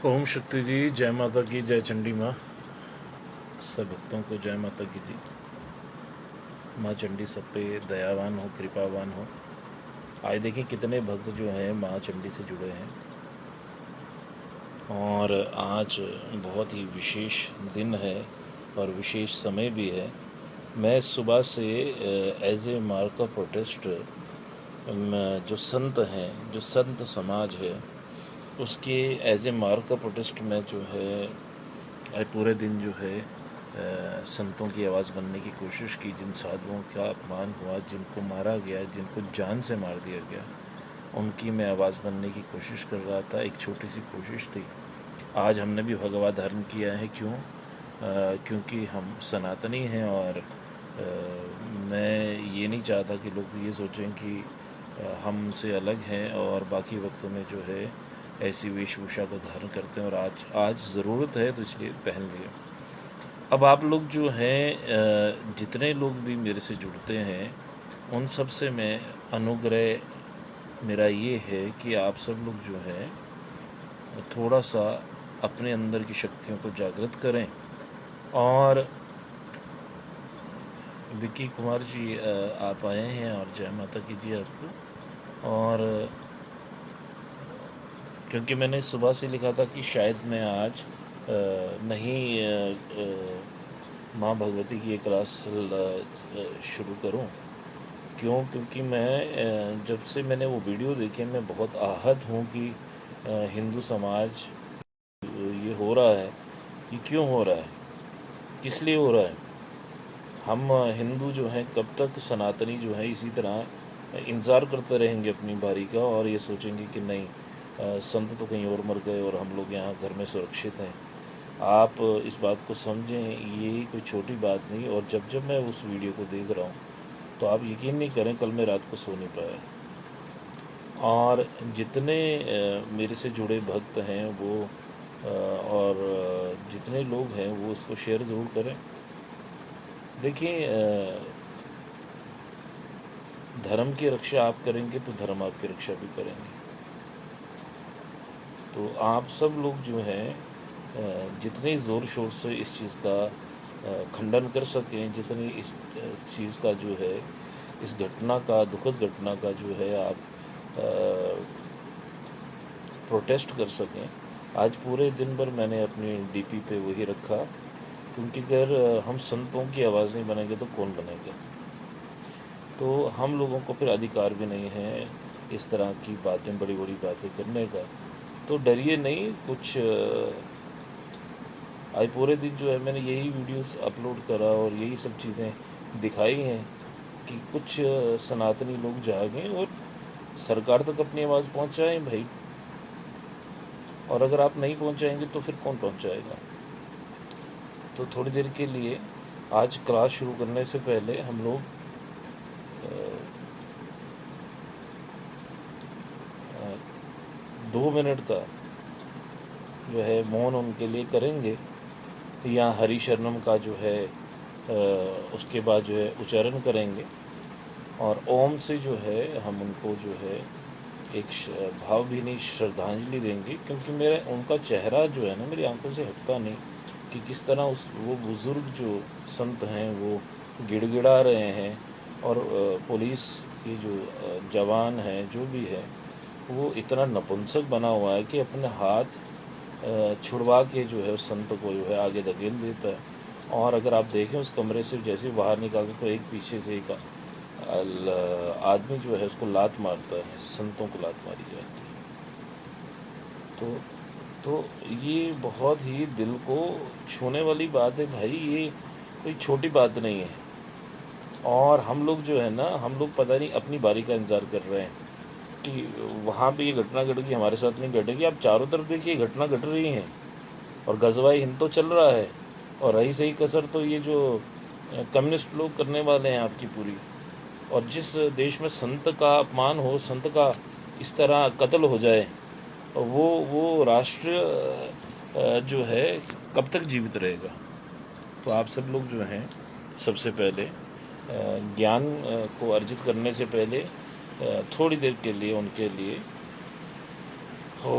ओम शक्ति जी, जय माता की, जय चंडी माँ। सब भक्तों को जय माता की जी। माँ चंडी सब पे दयावान हो, कृपावान हो। आज देखिए कितने भक्त जो हैं माँ चंडी से जुड़े हैं, और आज बहुत ही विशेष दिन है और विशेष समय भी है। मैं सुबह से as a mark of protest जो संत हैं, जो संत समाज है, उसके as a mark of protest में जो है आज पूरे दिन जो है संतों की आवाज़ बनने की कोशिश की। जिन साधुओं का अपमान हुआ, जिनको मारा गया, जिनको जान से मार दिया गया, उनकी मैं आवाज़ बनने की कोशिश कर रहा था। एक छोटी सी कोशिश थी। आज हमने भी भगवा धारण किया है। क्यों? क्योंकि हम सनातनी हैं, और मैं ये नहीं चाहता कि लोग ये सोचें कि हमसे अलग हैं और बाकी वक्तों में जो है ऐसी वेशभूषा को धारण करते हैं, और आज ज़रूरत है तो इसलिए पहन लिए। अब आप लोग जो हैं, जितने लोग भी मेरे से जुड़ते हैं, उन सब से मैं अनुग्रह मेरा ये है कि आप सब लोग जो हैं थोड़ा सा अपने अंदर की शक्तियों को जागृत करें। और विक्की कुमार जी, आप आए हैं, और जय माता की जी आपको। और क्योंकि मैंने सुबह से लिखा था कि शायद मैं आज नहीं माँ भगवती की एक क्लास शुरू करूं। क्यों? क्योंकि मैं जब से मैंने वो वीडियो देखी, मैं बहुत आहत हूं कि हिंदू समाज ये हो रहा है। ये क्यों हो रहा है? किस लिए हो रहा है? हम हिंदू जो हैं कब तक सनातनी जो हैं इसी तरह इंतज़ार करते रहेंगे अपनी बारी का, और ये सोचेंगे कि नहीं, संत तो कहीं और मर गए और हम लोग यहाँ घर में सुरक्षित हैं। आप इस बात को समझें, ये कोई छोटी बात नहीं। और जब जब मैं उस वीडियो को देख रहा हूँ, तो आप यकीन नहीं करें, कल मैं रात को सो नहीं पाया। और जितने मेरे से जुड़े भक्त हैं वो और जितने लोग हैं वो इसको शेयर ज़रूर करें। देखिए, धर्म की रक्षा आप करेंगे तो धर्म आपकी रक्षा भी करेंगे। तो आप सब लोग जो हैं जितने ज़ोर शोर से इस चीज़ का खंडन कर सकें, जितनी इस चीज़ का जो है, इस घटना का, दुखद घटना का जो है आप प्रोटेस्ट कर सकें। आज पूरे दिन भर मैंने अपनी डीपी पे वही रखा, क्योंकि अगर हम संतों की आवाज़ नहीं बनेंगे तो कौन बनेगा? तो हम लोगों को फिर अधिकार भी नहीं है इस तरह की बातें, बड़ी बड़ी बातें करने का। तो डरिए नहीं कुछ। आज पूरे दिन जो है मैंने यही वीडियोस अपलोड करा और यही सब चीज़ें दिखाई हैं कि कुछ सनातनी लोग जागें और सरकार तक अपनी आवाज़ पहुंचाएं भाई। और अगर आप नहीं पहुंचाएंगे तो फिर कौन पहुंचाएगा? तो थोड़ी देर के लिए आज क्लास शुरू करने से पहले हम लोग 2 मिनट का जो है मौन उनके लिए करेंगे, या हरि शरणम का जो है उसके बाद जो है उच्चारण करेंगे, और ओम से जो है हम उनको जो है एक भावभीनी श्रद्धांजलि देंगे। क्योंकि मेरा उनका चेहरा जो है ना मेरी आंखों से हटता नहीं, कि किस तरह उस वो बुज़ुर्ग जो संत हैं वो गिड़गिड़ा रहे हैं, और पुलिस की जो जवान हैं जो भी है, वो इतना नपुंसक बना हुआ है कि अपने हाथ छुड़वा के जो है उस संत को जो है आगे धकेल देता है। और अगर आप देखें उस कमरे से जैसे ही बाहर निकालते तो एक पीछे से एक आदमी जो है उसको लात मारता है, संतों को लात मारी जाती है। तो तो ये बहुत ही दिल को छूने वाली बात है भाई, ये कोई छोटी बात नहीं है। और हम लोग जो है ना, हम लोग पता नहीं अपनी बारी का इंतज़ार कर रहे हैं कि वहाँ पे ये घटना घट गई, हमारे साथ नहीं घटेगी। आप चारों तरफ देखिए घटना घट रही हैं, और गजवाई हिंद तो चल रहा है, और रही सही कसर तो ये जो कम्युनिस्ट लोग करने वाले हैं आपकी पूरी। और जिस देश में संत का अपमान हो, संत का इस तरह कत्ल हो जाए, वो राष्ट्र जो है कब तक जीवित रहेगा? तो आप सब लोग जो हैं सबसे पहले ज्ञान को अर्जित करने से पहले थोड़ी देर के लिए उनके लिए ओ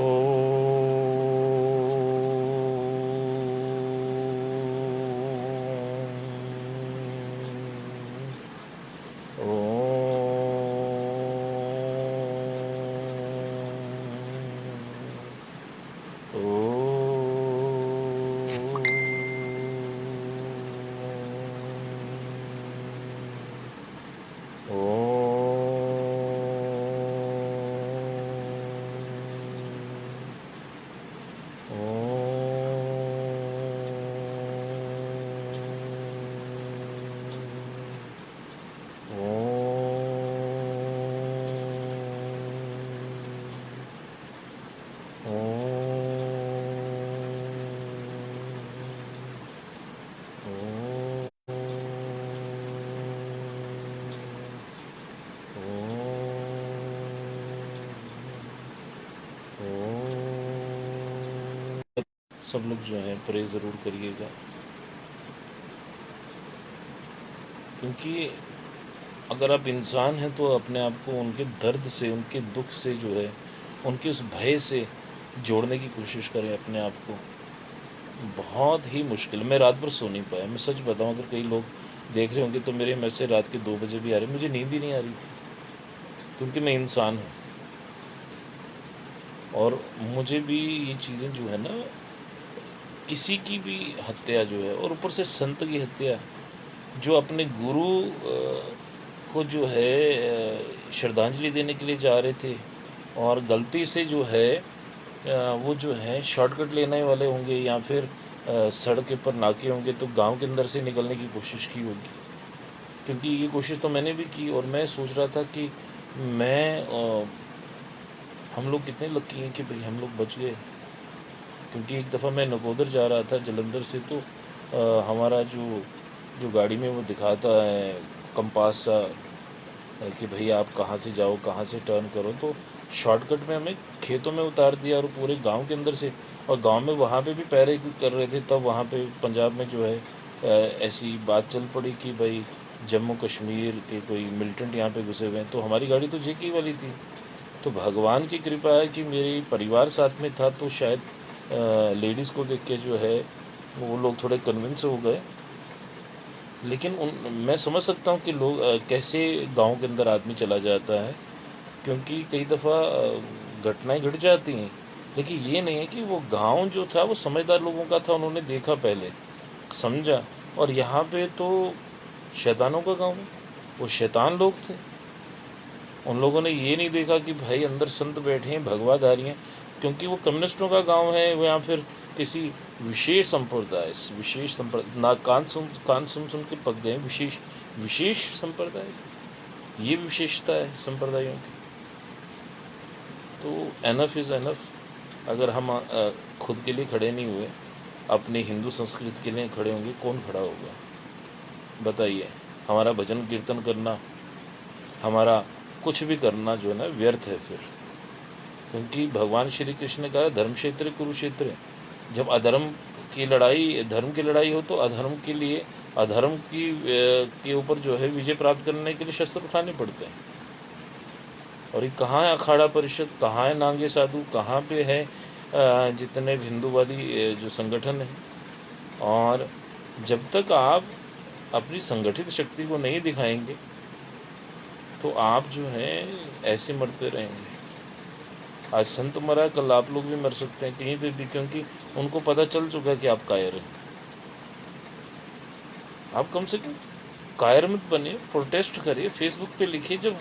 सब लोग जो हैं प्रे ज़रूर करिएगा, क्योंकि अगर आप इंसान हैं तो अपने आप को उनके दर्द से, उनके दुख से जो है, उनके उस भय से जोड़ने की कोशिश करें अपने आप को। बहुत ही मुश्किल, मैं रात भर सो नहीं पाया, मैं सच बताऊं। अगर कई लोग देख रहे होंगे तो मेरे मैसेज रात के 2 बजे भी आ रहे, मुझे नींद ही नहीं आ रही थी, क्योंकि मैं इंसान हूँ और मुझे भी ये चीज़ें जो है ना, किसी की भी हत्या जो है, और ऊपर से संत की हत्या, जो अपने गुरु को जो है श्रद्धांजलि देने के लिए जा रहे थे और गलती से जो है वो जो है शॉर्टकट लेने वाले होंगे या फिर सड़क पर नाके होंगे तो गांव के अंदर से निकलने की कोशिश की होगी। क्योंकि ये कोशिश तो मैंने भी की और मैं सोच रहा था कि हम लोग कितने लकी हैं कि भाई हम लोग बच गए। क्योंकि एक दफ़ा मैं नकोदर जा रहा था जलंधर से, तो हमारा जो जो गाड़ी में वो दिखाता है कंपास सा कि भाई आप कहाँ से जाओ, कहाँ से टर्न करो, तो शॉर्टकट में हमें खेतों में उतार दिया और पूरे गांव के अंदर से। और गांव में वहाँ पे भी पैरे कर रहे थे, तब वहाँ पे पंजाब में जो है ऐसी बात चल पड़ी कि भाई जम्मू कश्मीर के कोई मिलिटेंट यहाँ पे घुसे हुए हैं, तो हमारी गाड़ी तो जेके वाली थी। तो भगवान की कृपा है कि मेरी परिवार साथ में था, तो शायद लेडीज़ को देख के जो है वो लोग थोड़े कन्विंस हो गए। लेकिन मैं समझ सकता हूँ कि लोग कैसे गांव के अंदर आदमी चला जाता है, क्योंकि कई दफ़ा घटनाएं घट जाती हैं। लेकिन ये नहीं है कि वो गांव जो था वो समझदार लोगों का था, उन्होंने देखा पहले, समझा। और यहाँ पे तो शैतानों का गांव है, वो शैतान लोग थे। उन लोगों ने ये नहीं देखा कि भाई अंदर संत बैठे हैं, भगवाधारी हैं, क्योंकि वो कम्युनिस्टों का गांव है वो, या फिर किसी विशेष संप्रदाय ना, कान सुन के पक गए। विशेष संप्रदाय, ये विशेषता है संप्रदायों की। तो एनफ इज़ एनफ। अगर हम खुद के लिए खड़े नहीं हुए, अपने हिंदू संस्कृति के लिए खड़े होंगे, कौन खड़ा होगा बताइए। हमारा भजन कीर्तन करना, हमारा कुछ भी करना जो है ना व्यर्थ है फिर। क्योंकि भगवान श्री कृष्ण ने कहा धर्म क्षेत्र कुरुक्षेत्र। जब अधर्म की लड़ाई, धर्म की लड़ाई हो, तो अधर्म के लिए, अधर्म की के ऊपर जो है विजय प्राप्त करने के लिए शस्त्र उठाने पड़ते हैं। और ये कहाँ है अखाड़ा परिषद, कहाँ है नांगे साधु, कहाँ पे है जितने हिंदूवादी जो संगठन हैं। और जब तक आप अपनी संगठित शक्ति को नहीं दिखाएंगे तो आप जो हैं ऐसे मरते रहेंगे। आज संत मरा, कल आप लोग भी मर सकते हैं कहीं पे भी, क्योंकि उनको पता चल चुका है कि आप कायर हैं। आप कम से कम कायर मत बनिए, प्रोटेस्ट करिए, फेसबुक पे लिखिए। जब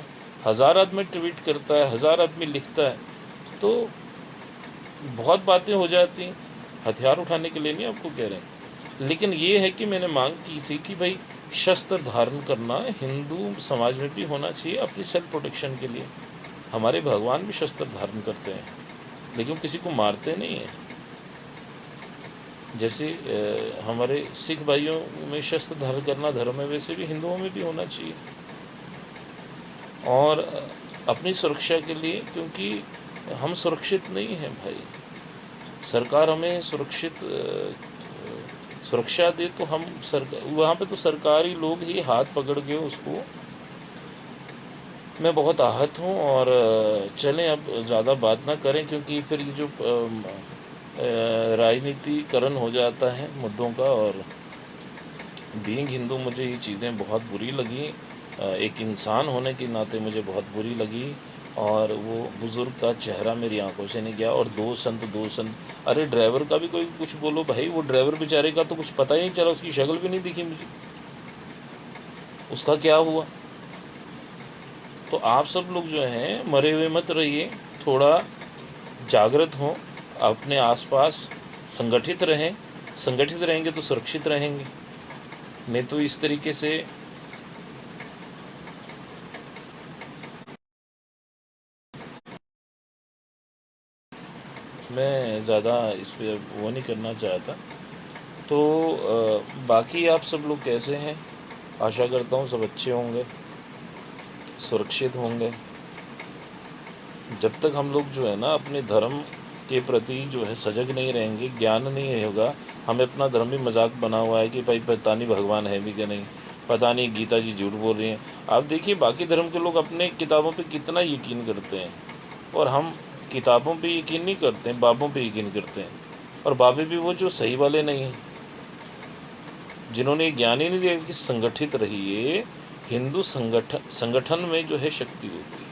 1000 आदमी ट्वीट करता है, 1000 आदमी लिखता है, तो बहुत बातें हो जाती हैं। हथियार उठाने के लिए नहीं आपको कह रहे हैं, लेकिन ये है कि मैंने मांग की थी कि भाई शस्त्र धारण करना हिंदू समाज में भी होना चाहिए अपनी सेल्फ प्रोटेक्शन के लिए। हमारे भगवान भी शस्त्र धारण करते हैं, लेकिन किसी को मारते नहीं हैं। जैसे हमारे सिख भाइयों में शस्त्र धारण करना धर्म है, वैसे भी हिंदुओं में भी होना चाहिए। और अपनी सुरक्षा के लिए, क्योंकि हम सुरक्षित नहीं हैं भाई। सरकार हमें सुरक्षा दे तो हम वहाँ पे तो सरकारी लोग ही हाथ पकड़ के उसको। मैं बहुत आहत हूँ। और चलें अब ज़्यादा बात ना करें, क्योंकि फिर ये जो राजनीतिकरण हो जाता है मुद्दों का। और बीइंग हिंदू मुझे ये चीज़ें बहुत बुरी लगी, एक इंसान होने के नाते मुझे बहुत बुरी लगी। और वो बुज़ुर्ग का चेहरा मेरी आंखों से नहीं गया। और दो संत, अरे ड्राइवर का भी कोई कुछ बोलो भाई, वो ड्राइवर बेचारे का तो कुछ पता ही नहीं चला, उसकी शक्ल भी नहीं दिखी मुझे, उसका क्या हुआ। तो आप सब लोग जो हैं मरे हुए मत रहिए, थोड़ा जागृत हों, अपने आसपास संगठित रहें, संगठित रहेंगे तो सुरक्षित रहेंगे। नहीं तो इस तरीके से मैं ज़्यादा इस पे वो नहीं करना चाहता। तो बाकी आप सब लोग कैसे हैं? आशा करता हूँ सब अच्छे होंगे, सुरक्षित होंगे। जब तक हम लोग जो है ना अपने धर्म के प्रति जो है सजग नहीं रहेंगे, ज्ञान नहीं होगा, हमें अपना धर्म भी मजाक बना हुआ है कि भाई पता नहीं भगवान है भी कि नहीं, पता नहीं गीता जी झूठ बोल रही हैं। आप देखिए बाकी धर्म के लोग अपने किताबों पे कितना यकीन करते हैं, और हम किताबों पे यकीन नहीं करते हैं, बाबों पे यकीन करते हैं। और बाबे भी वो जो सही वाले नहीं हैं, जिन्होंने ज्ञान ही नहीं दिया कि संगठित रहिए। हिंदू संगठन में जो है शक्ति होती है,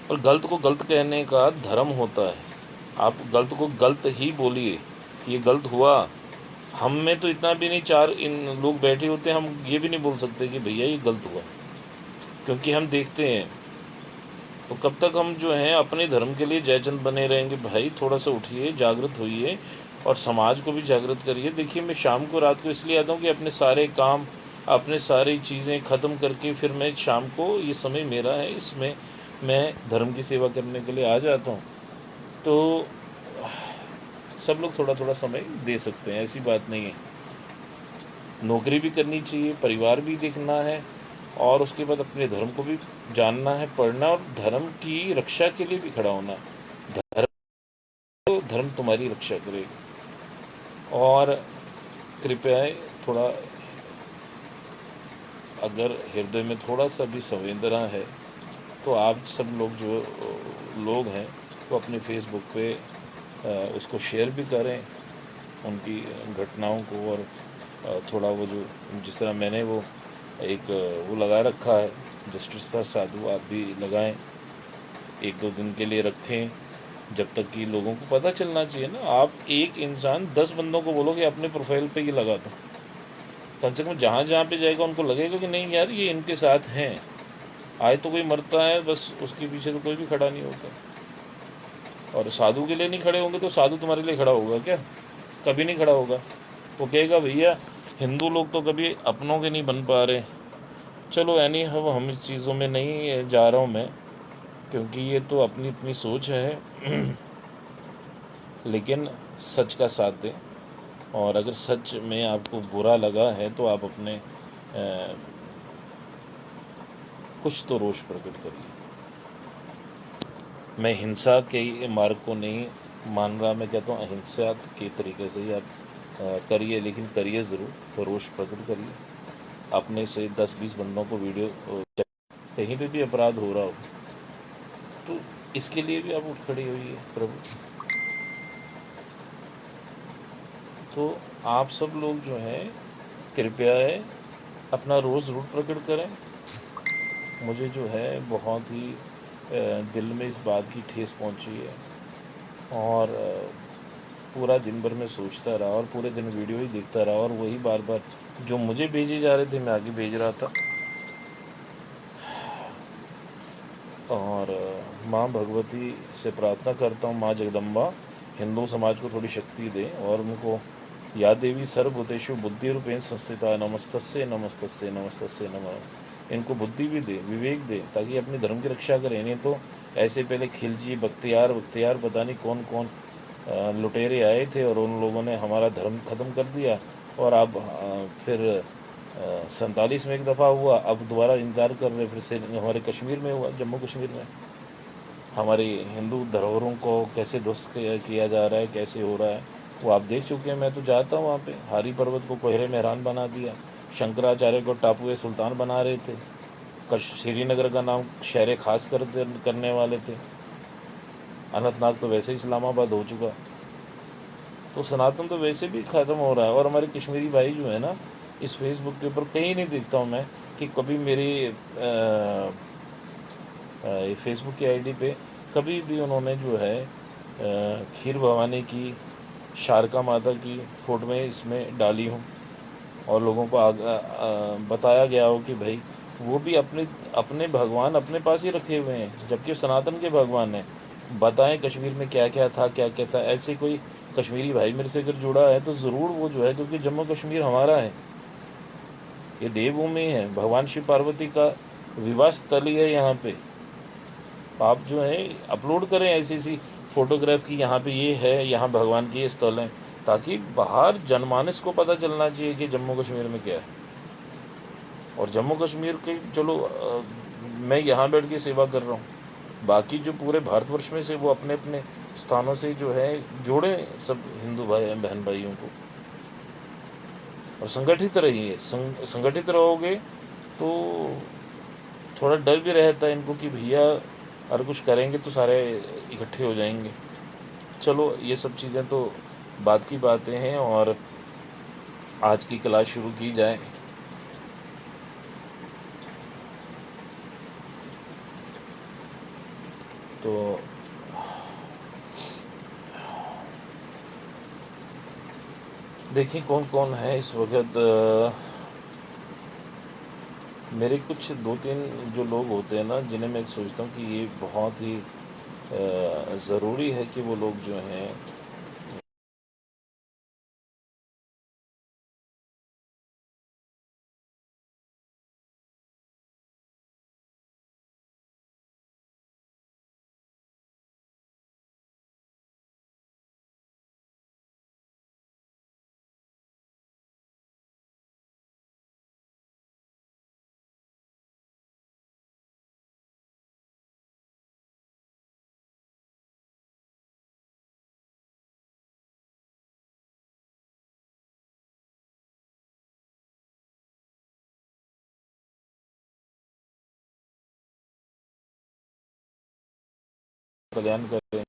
और गलत को गलत कहने का धर्म होता है। आप गलत को गलत ही बोलिए कि ये गलत हुआ। हम में तो इतना भी नहीं, चार इन लोग बैठे होते हैं, हम ये भी नहीं बोल सकते कि भैया ये गलत हुआ, क्योंकि हम देखते हैं। तो कब तक हम जो हैं अपने धर्म के लिए जयचंद बने रहेंगे? भाई थोड़ा सा उठिए, जागृत होइए, और समाज को भी जागृत करिए। देखिए मैं शाम को रात को इसलिए आता हूँ कि अपने सारे काम, अपने सारी चीज़ें ख़त्म करके फिर मैं शाम को, ये समय मेरा है, इसमें मैं धर्म की सेवा करने के लिए आ जाता हूँ। तो सब लोग थोड़ा थोड़ा समय दे सकते हैं, ऐसी बात नहीं है। नौकरी भी करनी चाहिए, परिवार भी देखना है, और उसके बाद अपने धर्म को भी जानना है, पढ़ना, और धर्म की रक्षा के लिए भी खड़ा होना। धर्म तो धर्म तुम्हारी रक्षा करेगा। और कृपया थोड़ा, अगर हृदय में थोड़ा सा भी संवेदना है तो आप सब लोग जो लोग हैं वो अपने फेसबुक पे उसको शेयर भी करें, उनकी घटनाओं को। और थोड़ा वो जो, जिस तरह मैंने वो एक वो लगा रखा है जस्टिस फॉर साधु, आप भी लगाएं, 1-2 दिन के लिए रखें, जब तक कि लोगों को पता चलना चाहिए ना। आप एक इंसान 10 बंदों को बोलो कि अपने प्रोफाइल पे ये लगा दो, कम से कम जहाँ जहाँ पे जाएगा उनको लगेगा कि नहीं यार ये इनके साथ हैं। आए तो कोई मरता है बस, उसके पीछे तो कोई भी खड़ा नहीं होता। और साधु के लिए नहीं खड़े होंगे तो साधु तुम्हारे लिए खड़ा होगा क्या? कभी नहीं खड़ा होगा। वो कहेगा भैया हिंदू लोग तो कभी अपनों के नहीं बन पा रहे। चलो एनी हम इस चीज़ों में नहीं जा रहा हूँ मैं, क्योंकि ये तो अपनी अपनी सोच है। लेकिन सच का साथ दें, और अगर सच में आपको बुरा लगा है तो आप अपने कुछ तो रोष प्रकट करिए। मैं हिंसा के मार्ग को नहीं मान रहा, मैं कहता हूँ अहिंसा के तरीके से ही आप करिए, लेकिन करिए ज़रूर, तो रोष प्रकट करिए। अपने से 10-20 बंदों को वीडियो, कहीं पे भी अपराध हो रहा हो तो इसके लिए भी आप उठ खड़ी होइए प्रभु। तो आप सब लोग जो हैं कृपया है अपना रोज़ ज़रूर प्रकट करें। मुझे जो है बहुत ही दिल में इस बात की ठेस पहुंची है, और पूरा दिन भर मैं सोचता रहा, और पूरे दिन वीडियो ही देखता रहा, और वही बार बार जो मुझे भेजे जा रहे थे मैं आगे भेज रहा था। और माँ भगवती से प्रार्थना करता हूँ, माँ जगदम्बा हिंदू समाज को थोड़ी शक्ति दे, और उनको या देवी सर्वभूतेषु बुद्धि रूपेण संस्थिता नमस्तस्ये नमस्तस्ये नमस्तस्ये नमः, इनको बुद्धि भी दे, विवेक दे, ताकि अपने धर्म की रक्षा करें। नहीं तो ऐसे पहले खिलजी बख्तियार पता नहीं कौन कौन लुटेरे आए थे, और उन लोगों ने हमारा धर्म ख़त्म कर दिया। और अब फिर 47 में एक दफ़ा हुआ, अब दोबारा इंतज़ार कर रहे, फिर से हमारे कश्मीर में हुआ, जम्मू कश्मीर में हमारी हिंदू धरोहरों को कैसे ध्वस्त किया जा रहा है, कैसे हो रहा है, वो आप देख चुके हैं। मैं तो जाता हूँ वहाँ पे, हारी पर्वत को कोहरे में हैरान बना दिया, शंकराचार्य को टापुए सुल्तान बना रहे थे, श्रीनगर का नाम शहर ख़ास करने वाले थे, अनंतनाग तो वैसे ही इस्लामाबाद हो चुका। तो सनातन तो वैसे भी ख़त्म हो रहा है। और हमारे कश्मीरी भाई जो है ना, इस फेसबुक के ऊपर कहीं नहीं देखता हूँ मैं कि कभी मेरी फेसबुक की आईडी पे कभी भी उन्होंने जो है खीर भवानी की, शारका माता की फ़ोटोएँ इसमें डाली हूँ, और लोगों को बताया गया हो कि भाई वो भी अपने अपने भगवान अपने पास ही रखे हुए हैं, जबकि सनातन के भगवान हैं। बताएं कश्मीर में क्या क्या था, क्या क्या था। ऐसे कोई कश्मीरी भाई मेरे से अगर जुड़ा है तो ज़रूर वो जो है, क्योंकि जम्मू कश्मीर हमारा है, ये देवभूमि है, भगवान शिव पार्वती का विवाह स्थल ही है यहाँ पे। आप जो है अपलोड करें ऐसी ऐसी फोटोग्राफ की, यहाँ पे ये है, यहाँ भगवान के ये स्थल हैं, ताकि बाहर जनमानस को पता चलना चाहिए कि जम्मू कश्मीर में क्या है। और जम्मू कश्मीर के चलो मैं यहाँ बैठ के सेवा कर रहा हूँ, बाकी जो पूरे भारतवर्ष में से वो अपने अपने स्थानों से जो है जोड़े सब हिंदू भाई बहन भाइयों को, और संगठित रहिए। संगठित रहोगे तो थोड़ा डर भी रहता है इनको कि भैया अगर कुछ करेंगे तो सारे इकट्ठे हो जाएंगे। चलो ये सब चीज़ें तो बात की बातें हैं, और आज की क्लास शुरू की जाए। तो देखिए कौन कौन है इस वक्त। मेरे कुछ दो तीन जो लोग होते हैं ना, जिन्हें मैं सोचता हूँ कि ये बहुत ही ज़रूरी है कि वो लोग जो हैं कल्याण करें।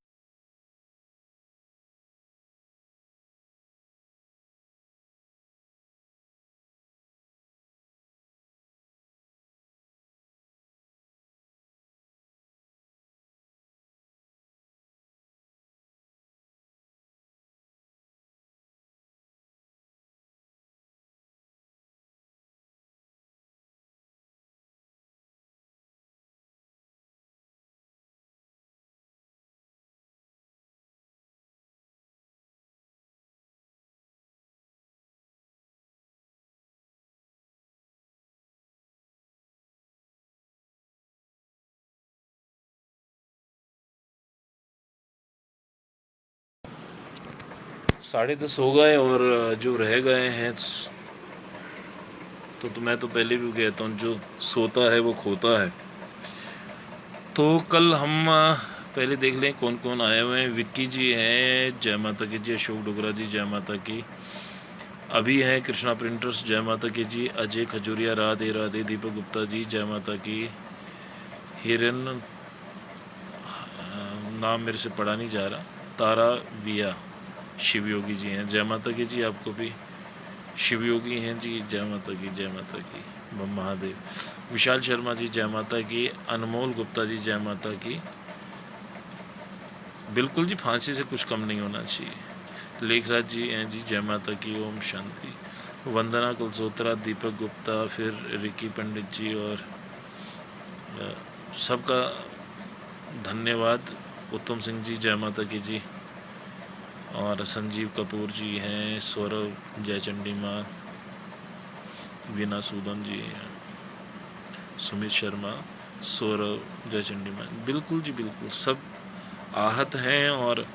10:30 हो गए, और जो रह गए हैं तो मैं तो पहले भी कहता हूँ, जो सोता है वो खोता है। तो कल हम पहले देख लें कौन कौन आए हुए हैं। विक्की जी हैं, जय माता की जी। अशोक डोगरा जी, जय माता की। अभी हैं कृष्णा प्रिंटर्स, जय माता की जी। अजय खजूरिया, राधे राधे। दीपक गुप्ता जी, जय माता की। हिरन नाम मेरे से पढ़ा नहीं जा रहा। तारा विया, शिव योगी जी हैं, जय माता की जी। आपको भी शिव योगी हैं जी, जय माता की, जय माता की। बम महादेव। विशाल शर्मा जी, जय माता की। अनमोल गुप्ता जी, जय माता की। बिल्कुल जी, फांसी से कुछ कम नहीं होना चाहिए। लेखराज जी हैं जी, जय माता की, ओम शांति। वंदना कुलसोत्रा, दीपक गुप्ता, फिर रिकी पंडित जी, और सबका धन्यवाद। उत्तम सिंह जी, जय माता की जी। और संजीव कपूर जी हैं, सौरभ, जय चंडी माँ। वीना सूदन जी, सुमित शर्मा, सौरभ, जय चंडी माँ। बिल्कुल जी बिल्कुल, सब आहत हैं। और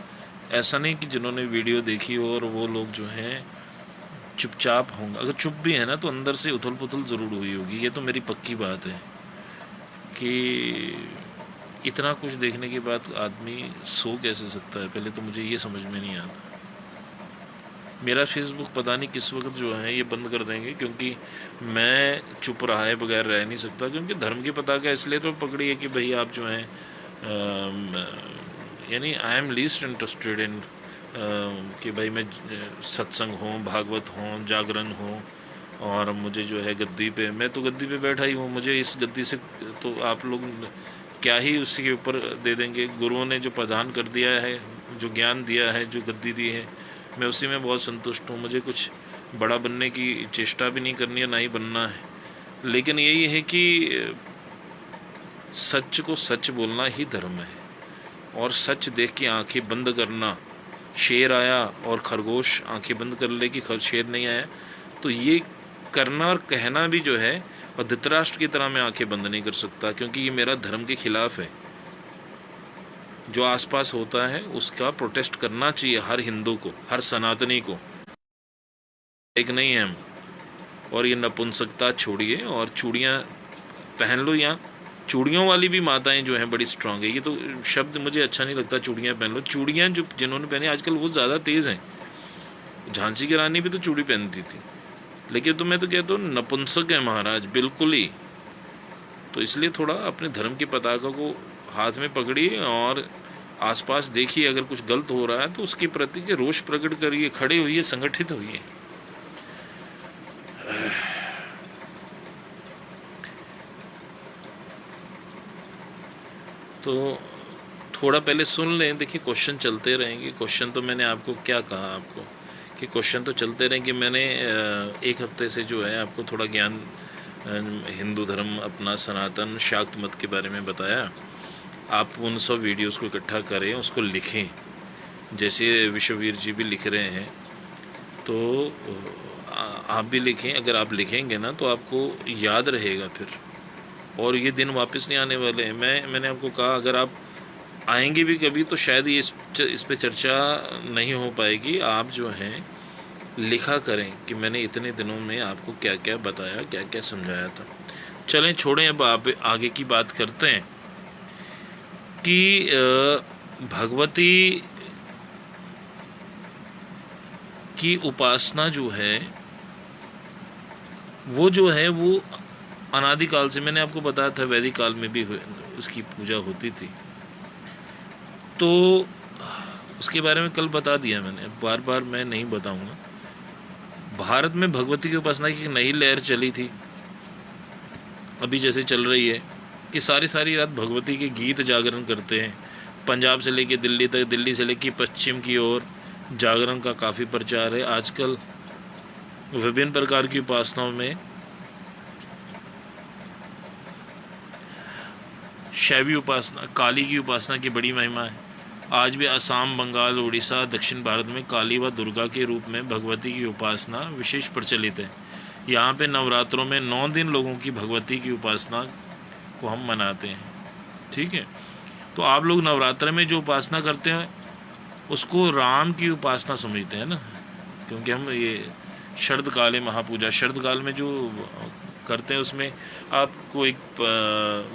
ऐसा नहीं कि जिन्होंने वीडियो देखी हो और वो लोग जो हैं चुपचाप होंगे। अगर चुप भी है ना तो अंदर से उथल पुथल ज़रूर हुई होगी। ये तो मेरी पक्की बात है कि इतना कुछ देखने के बाद आदमी सो कैसे सकता है, पहले तो मुझे ये समझ में नहीं आता। मेरा फेसबुक पता नहीं किस वक्त जो है ये बंद कर देंगे, क्योंकि मैं चुप रहाए बगैर रह नहीं सकता। क्योंकि धर्म की पताका इसलिए तो पकड़ी है कि भाई आप जो हैं यानी I am least interested in कि भाई मैं सत्संग हों, भागवत हों, जागरण हों, और मुझे जो है गद्दी पे, मैं तो गद्दी पे बैठा ही हूँ। मुझे इस गद्दी से तो आप लोग क्या ही उसके के ऊपर दे देंगे। गुरुओं ने जो प्रदान कर दिया है, जो ज्ञान दिया है, जो गद्दी दी है, मैं उसी में बहुत संतुष्ट हूँ। मुझे कुछ बड़ा बनने की चेष्टा भी नहीं करनी है, ना ही बनना है। लेकिन यही है कि सच को सच बोलना ही धर्म है। और सच देख के आंखें बंद करना। शेर आया और खरगोश आंखें बंद कर ले कि शेर नहीं आया, तो ये करना और कहना भी जो है, और धृतराष्ट्र की तरह मैं आंखें बंद नहीं कर सकता, क्योंकि ये मेरा धर्म के खिलाफ है। जो आसपास होता है उसका प्रोटेस्ट करना चाहिए हर हिंदू को, हर सनातनी को। एक नहीं है हम। और ये नपुंसकता छोड़िए और चूड़ियाँ पहन लो। यहाँ चूड़ियों वाली भी माताएं जो हैं बड़ी स्ट्रांग है। ये तो शब्द मुझे अच्छा नहीं लगता, चूड़ियाँ पहन लो। चूड़ियाँ जो जिन्होंने पहनी आजकल वो ज़्यादा तेज़ हैं। झांसी की रानी भी तो चूड़ी पहनती थी, लेकिन तो मैं तो कहता हूँ नपुंसक है महाराज, बिल्कुल ही। तो इसलिए थोड़ा अपने धर्म की पताका को हाथ में पकड़िए और आसपास देखिए, अगर कुछ गलत हो रहा है तो उसके प्रति के रोष प्रकट करिए, खड़े होइए, संगठित होइए। तो थोड़ा पहले सुन लें। देखिए क्वेश्चन चलते रहेंगे। क्वेश्चन तो मैंने आपको क्या कहा आपको कि क्वेश्चन तो चलते रहेंगे। मैंने एक हफ्ते से जो है आपको थोड़ा ज्ञान हिंदू धर्म अपना सनातन शाक्त मत के बारे में बताया। आप उन सब वीडियोस को इकट्ठा करें, उसको लिखें, जैसे विश्ववीर जी भी लिख रहे हैं, तो आप भी लिखें। अगर आप लिखेंगे ना तो आपको याद रहेगा फिर, और ये दिन वापस नहीं आने वाले हैं। मैंने आपको कहा अगर आप आएंगे भी कभी तो शायद ये इस पे चर्चा नहीं हो पाएगी। आप जो हैं लिखा करें कि मैंने इतने दिनों में आपको क्या क्या बताया, क्या क्या समझाया था। चलें छोड़ें, अब आप आगे की बात करते हैं कि भगवती की उपासना जो है वो अनादिकाल से, मैंने आपको बताया था वैदिक काल में भी उसकी पूजा होती थी। तो उसके बारे में कल बता दिया मैंने, बार बार मैं नहीं बताऊंगा। भारत में भगवती की उपासना की एक नई लहर चली थी, अभी जैसे चल रही है कि सारी रात भगवती के गीत जागरण करते हैं। पंजाब से लेके दिल्ली तक, दिल्ली से लेके पश्चिम की ओर जागरण का काफ़ी प्रचार है आजकल। विभिन्न प्रकार की उपासनाओं में शैवी उपासना, काली की उपासना की बड़ी महिमा है। आज भी असम, बंगाल, उड़ीसा, दक्षिण भारत में काली व दुर्गा के रूप में भगवती की उपासना विशेष प्रचलित है। यहाँ पे नवरात्रों में 9 दिन लोगों की भगवती की उपासना को हम मनाते हैं। ठीक है, तो आप लोग नवरात्र में जो उपासना करते हैं उसको राम की उपासना समझते हैं ना, क्योंकि हम ये शरदकाल महापूजा, शरदकाल में जो करते हैं उसमें आपको एक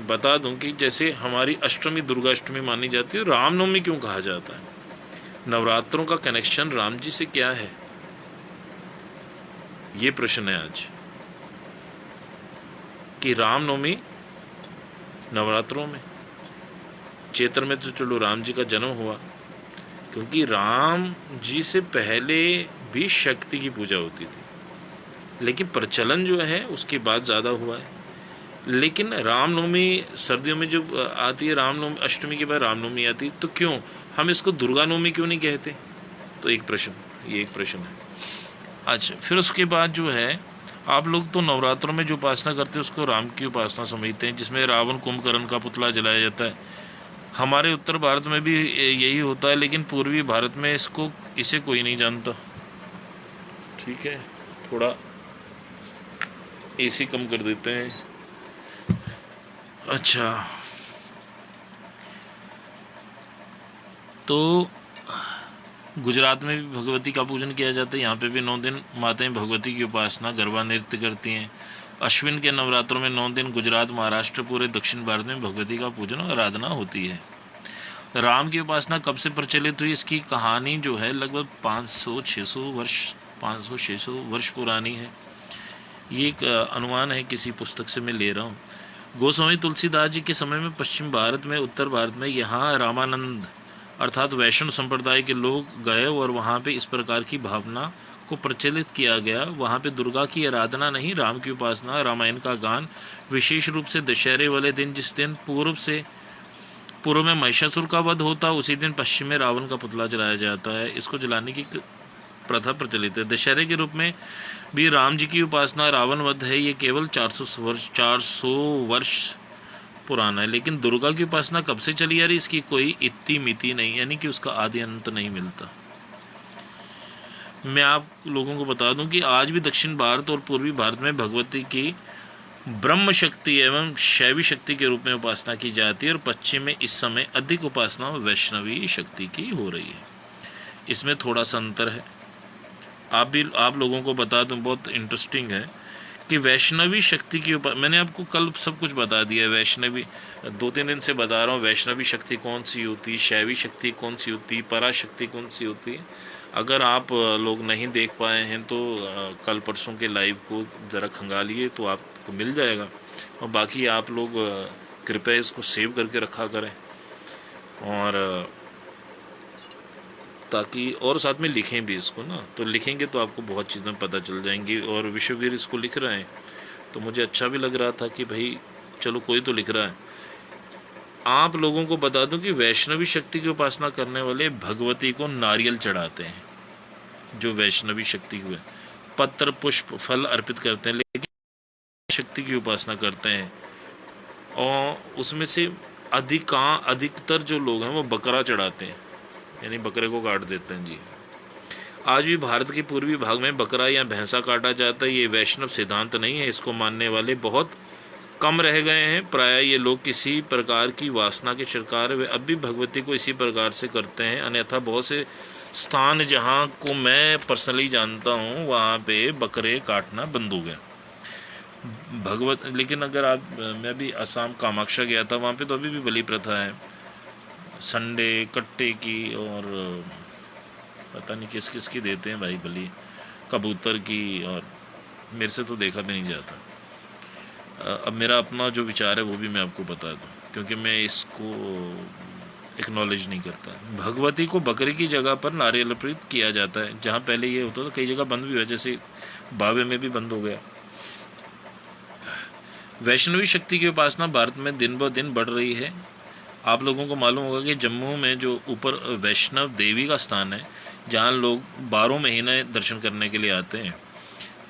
बता दूं कि जैसे हमारी अष्टमी दुर्गाष्टमी मानी जाती है, रामनवमी क्यों कहा जाता है? नवरात्रों का कनेक्शन राम जी से क्या है, ये प्रश्न है आज कि रामनवमी नवरात्रों में, चैत्र में तो चलो राम जी का जन्म हुआ, क्योंकि राम जी से पहले भी शक्ति की पूजा होती थी, लेकिन प्रचलन जो है उसके बाद ज़्यादा हुआ है। लेकिन रामनवमी सर्दियों में जब आती है, रामनवमी अष्टमी के बाद रामनवमी आती है, तो क्यों हम इसको दुर्गा नवमी क्यों नहीं कहते? तो एक प्रश्न, ये एक प्रश्न है। अच्छा, फिर उसके बाद जो है आप लोग तो नवरात्रों में जो उपासना करते हैं उसको राम की उपासना समझते हैं, जिसमें रावण कुंभकर्ण का पुतला जलाया जाता है। हमारे उत्तर भारत में भी यही होता है, लेकिन पूर्वी भारत में इसे कोई नहीं जानता। ठीक है, थोड़ा एसी कम कर देते हैं। अच्छा, तो गुजरात में भी भगवती का पूजन किया जाता है। यहाँ पे भी 9 दिन माताएं भगवती की उपासना गरबा नृत्य करती हैं। अश्विन के नवरात्रों में 9 दिन गुजरात, महाराष्ट्र, पूरे दक्षिण भारत में भगवती का पूजन और आराधना होती है। राम की उपासना कब से प्रचलित हुई, इसकी कहानी जो है लगभग 500-600 वर्ष पुरानी है। ये एक अनुमान है, किसी पुस्तक से मैं ले रहा हूँ। गोस्वामी तुलसीदास जी के समय में पश्चिम भारत में, उत्तर भारत में यहाँ रामानंद अर्थात वैष्णव संप्रदाय के लोग गए और वहाँ पे इस प्रकार की भावना को प्रचलित किया गया। वहाँ पे दुर्गा की आराधना नहीं, राम की उपासना, रामायण का गान, विशेष रूप से दशहरे वाले दिन, जिस दिन पूर्व में महिषासुर का वध होता, उसी दिन पश्चिम में रावण का पुतला जलाया जाता है। इसको जलाने की प्रथा प्रचलित है। दशहरे के रूप में भी राम जी की उपासना, रावण वध है, ये केवल 400 वर्ष पुराना है, लेकिन दुर्गा की उपासना कब से चली आ रही इसकी कोई इतनी मिति नहीं, यानी कि उसका आदि अंत नहीं मिलता। मैं आप लोगों को बता दूं कि आज भी दक्षिण भारत और पूर्वी भारत में भगवती की ब्रह्म शक्ति एवं शैवी शक्ति के रूप में उपासना की जाती है, और पश्चिम में इस समय अधिक उपासना वैष्णवी शक्ति की हो रही है। इसमें थोड़ा सा अंतर है। आप लोगों को बता दूं, बहुत इंटरेस्टिंग है कि वैष्णवी शक्ति की मैंने आपको कल सब कुछ बता दिया है। वैष्णवी 2-3 दिन से बता रहा हूँ, वैष्णवी शक्ति कौन सी होती, शैवी शक्ति कौन सी होती, पराशक्ति कौन सी होती है। अगर आप लोग नहीं देख पाए हैं तो कल परसों के लाइव को ज़रा खंगालिए तो आपको मिल जाएगा। और बाकी आप लोग कृपया इसको सेव करके रखा करें, और ताकि और साथ में लिखें भी इसको ना, तो लिखेंगे तो आपको बहुत चीज़ें पता चल जाएंगी। और विश्ववीर इसको लिख रहे हैं तो मुझे अच्छा भी लग रहा था कि भाई चलो कोई तो लिख रहा है। आप लोगों को बता दूं कि वैष्णवी शक्ति की उपासना करने वाले भगवती को नारियल चढ़ाते हैं। जो वैष्णवी शक्ति को पत्र पुष्प फल अर्पित करते हैं, लेकिन शक्ति की उपासना करते हैं, और उसमें से अधिकतर जो लोग हैं वो बकरा चढ़ाते हैं, यानी बकरे को काट देते हैं जी। आज भी भारत के पूर्वी भाग में बकरा या भैंसा काटा जाता है। ये वैष्णव सिद्धांत नहीं है, इसको मानने वाले बहुत कम रह गए हैं। प्रायः ये लोग किसी प्रकार की वासना के शिकार वे अब भी भगवती को इसी प्रकार से करते हैं। अन्यथा बहुत से स्थान जहाँ को मैं पर्सनली जानता हूँ वहाँ पे बकरे काटना बंद हो गया लेकिन अगर आप, मैं भी असम कामाख्या गया था, वहाँ पे तो अभी भी बलि प्रथा है, संडे कट्टे की, और पता नहीं किस किस की देते हैं भाई बलि, कबूतर की, और मेरे से तो देखा भी नहीं जाता। अब मेरा अपना जो विचार है वो भी मैं आपको बता दूं, क्योंकि मैं इसको एक्नॉलेज नहीं करता। भगवती को बकरी की जगह पर नारियल अर्पित किया जाता है। जहाँ पहले ये होता था, कई जगह बंद भी हुआ, जैसे बावे में भी बंद हो गया। वैष्णवी शक्ति की उपासना भारत में दिन ब दिन बढ़ रही है। आप लोगों को मालूम होगा कि जम्मू में जो ऊपर वैष्णव देवी का स्थान है, जहाँ लोग 12 महीने दर्शन करने के लिए आते हैं,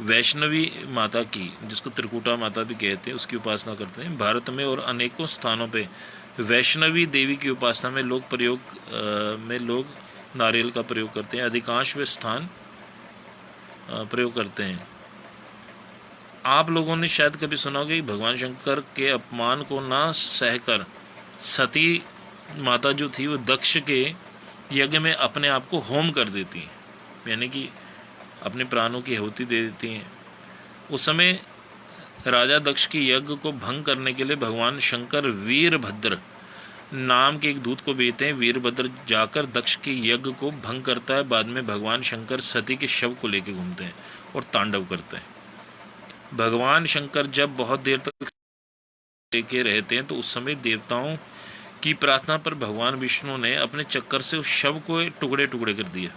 वैष्णवी माता की, जिसको त्रिकुटा माता भी कहते हैं, उसकी उपासना करते हैं। भारत में और अनेकों स्थानों पे वैष्णवी देवी की उपासना में लोग नारियल का प्रयोग करते हैं। अधिकांश वे स्थान प्रयोग करते हैं। आप लोगों ने शायद कभी सुना होगा कि भगवान शंकर के अपमान को ना सहकर सती माता जो थी वो दक्ष के यज्ञ में अपने आप को होम कर देती हैं, यानी कि अपने प्राणों की आहुति दे देती हैं। उस समय राजा दक्ष की यज्ञ को भंग करने के लिए भगवान शंकर वीरभद्र नाम के एक दूत को भेजते हैं। वीरभद्र जाकर दक्ष के यज्ञ को भंग करता है। बाद में भगवान शंकर सती के शव को लेकर घूमते हैं और तांडव करते हैं। भगवान शंकर जब बहुत देर तक लेके रहते हैं तो उस समय देवताओं की प्रार्थना पर भगवान विष्णु ने अपने चक्कर से उस शव को टुकड़े टुकड़े कर दिया।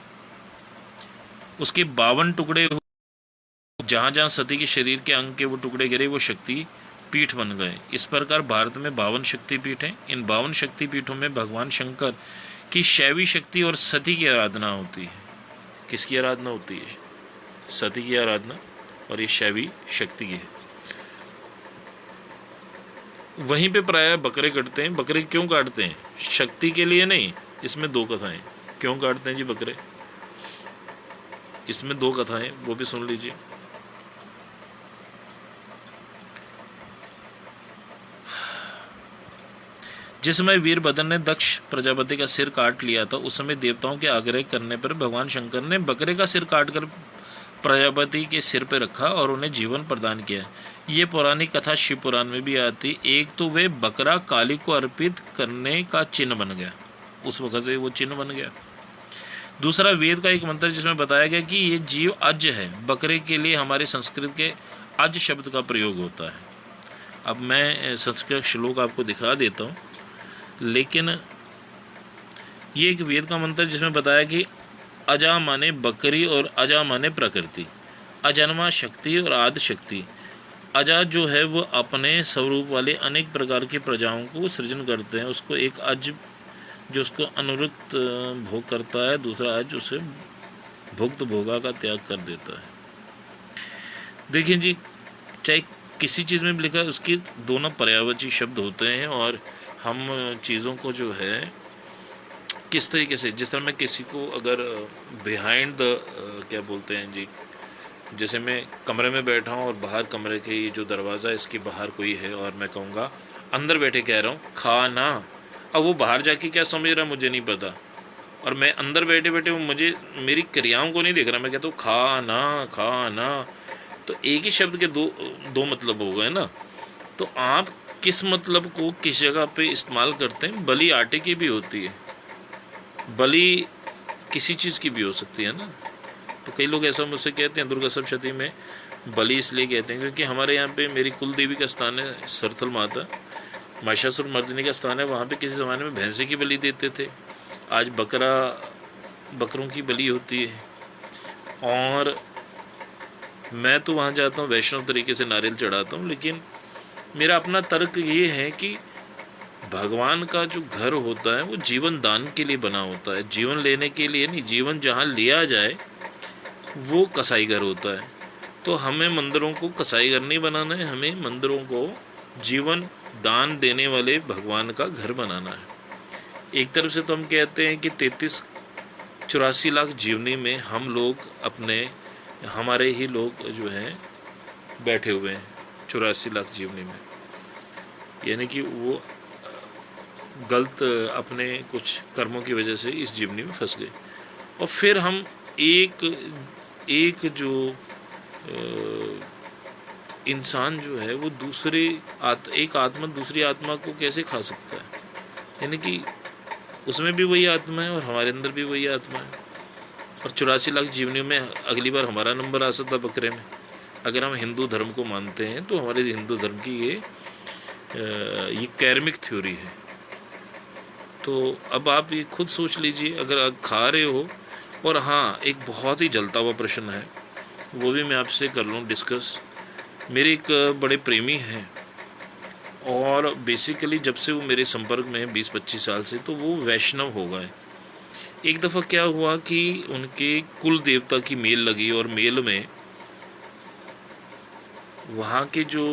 उसके 52 टुकड़े, जहाँ जहाँ सती के शरीर के अंग के वो टुकड़े गिरे वो शक्ति पीठ बन गए। इस प्रकार भारत में 52 शक्ति पीठ हैं। इन 52 शक्ति पीठों में भगवान शंकर की शैवी शक्ति और सती की आराधना होती है। किसकी आराधना होती है? सती की आराधना, और ये शैवी शक्ति की है। वहीं पे प्रायः बकरे कटते हैं। बकरे क्यों काटते हैं? शक्ति के लिए नहीं। इसमें 2 कथाएं। क्यों काटते हैं जी बकरे? इसमें 2 कथाएं, वो भी सुन लीजिए। जिस समय वीरभद्र ने दक्ष प्रजापति का सिर काट लिया था, उस समय देवताओं के आग्रह करने पर भगवान शंकर ने बकरे का सिर काटकर प्रजापति के सिर पर रखा और उन्हें जीवन प्रदान किया। ये पौराणिक कथा शिव पुराण में भी आती। एक तो वे बकरा काली को अर्पित करने का चिन्ह बन गया, उस वक्त से वो चिन्ह बन गया। दूसरा वेद का एक मंत्र जिसमें बताया गया कि ये जीव अज है। बकरे के लिए हमारे संस्कृत के अज शब्द का प्रयोग होता है। अब मैं संस्कृत श्लोक आपको दिखा देता हूँ, लेकिन ये एक वेद का मंत्र जिसमें बताया कि अजा माने बकरी और अजा माने प्रकृति, अजन्मा शक्ति और आदि शक्ति। अजा जो है वो अपने स्वरूप वाले अनेक प्रकार की प्रजाओं को सृजन करते हैं। उसको एक अज जो उसको अनुरुक्त भोग करता है, दूसरा अज उसे भुक्त भोगा का त्याग कर देता है। देखिए जी, चाहे किसी चीज़ में भी लिखा है उसके दोनों पर्यायवाची शब्द होते हैं, और हम चीज़ों को जो है किस तरीके से, जिस तरह मैं किसी को अगर बिहाइंड द क्या बोलते हैं जी, जैसे मैं कमरे में बैठा हूँ और बाहर कमरे के ये जो दरवाज़ा है इसके बाहर कोई है, और मैं कहूँगा अंदर बैठे कह रहा हूँ खाना, अब वो बाहर जाके क्या समझ रहा है मुझे नहीं पता, और मैं अंदर बैठे बैठे वो मुझे मेरी क्रियाओं को नहीं देख रहा, मैं कहता हूँ खाना खाना, तो एक ही शब्द के दो दो मतलब हो गए ना। तो आप किस मतलब को किस जगह पे इस्तेमाल करते हैं। बलि आटे की भी होती है, बलि किसी चीज़ की भी हो सकती है ना। तो कई लोग ऐसा मुझसे कहते हैं दुर्गा सप्तशती में बलि इसलिए कहते हैं क्योंकि हमारे यहाँ पे मेरी कुल देवी का स्थान है सरथल माता, महिषासुर मर्दिनी का स्थान है, वहाँ पे किसी ज़माने में भैंसे की बलि देते थे, आज बकरों की बलि होती है। और मैं तो वहाँ जाता हूँ वैष्णव तरीके से नारियल चढ़ाता हूँ, लेकिन मेरा अपना तर्क ये है कि भगवान का जो घर होता है वो जीवन दान के लिए बना होता है, जीवन लेने के लिए नहीं। जीवन जहाँ लिया जाए वो कसाई घर होता है। तो हमें मंदिरों को कसाई घर नहीं बनाना है, हमें मंदिरों को जीवन दान देने वाले भगवान का घर बनाना है। एक तरफ से तो हम कहते हैं कि 84 लाख जीवनी में हम लोग हमारे ही लोग जो हैं बैठे हुए हैं 84 लाख जीवनी में, यानी कि वो गलत अपने कुछ कर्मों की वजह से इस जीवनी में फंस गए। और फिर हम एक जो इंसान जो है वो एक आत्मा दूसरी आत्मा को कैसे खा सकता है, यानी कि उसमें भी वही आत्मा है और हमारे अंदर भी वही आत्मा है। और 84 लाख जीवनियों में अगली बार हमारा नंबर आ सकता बकरे में। अगर हम हिंदू धर्म को मानते हैं तो हमारे हिंदू धर्म की ये कैर्मिक थ्योरी है। तो अब आप ये खुद सोच लीजिए, अगर आप खा रहे हो। और हाँ, एक बहुत ही जलता हुआ प्रश्न है, वो भी मैं आपसे कर लूँ डिस्कस। मेरे एक बड़े प्रेमी हैं, और बेसिकली जब से वो मेरे संपर्क में है 20-25 साल से, तो वो वैष्णव हो गए। एक दफ़ा क्या हुआ कि उनके कुल देवता की मेल लगी, और मेल में वहाँ के जो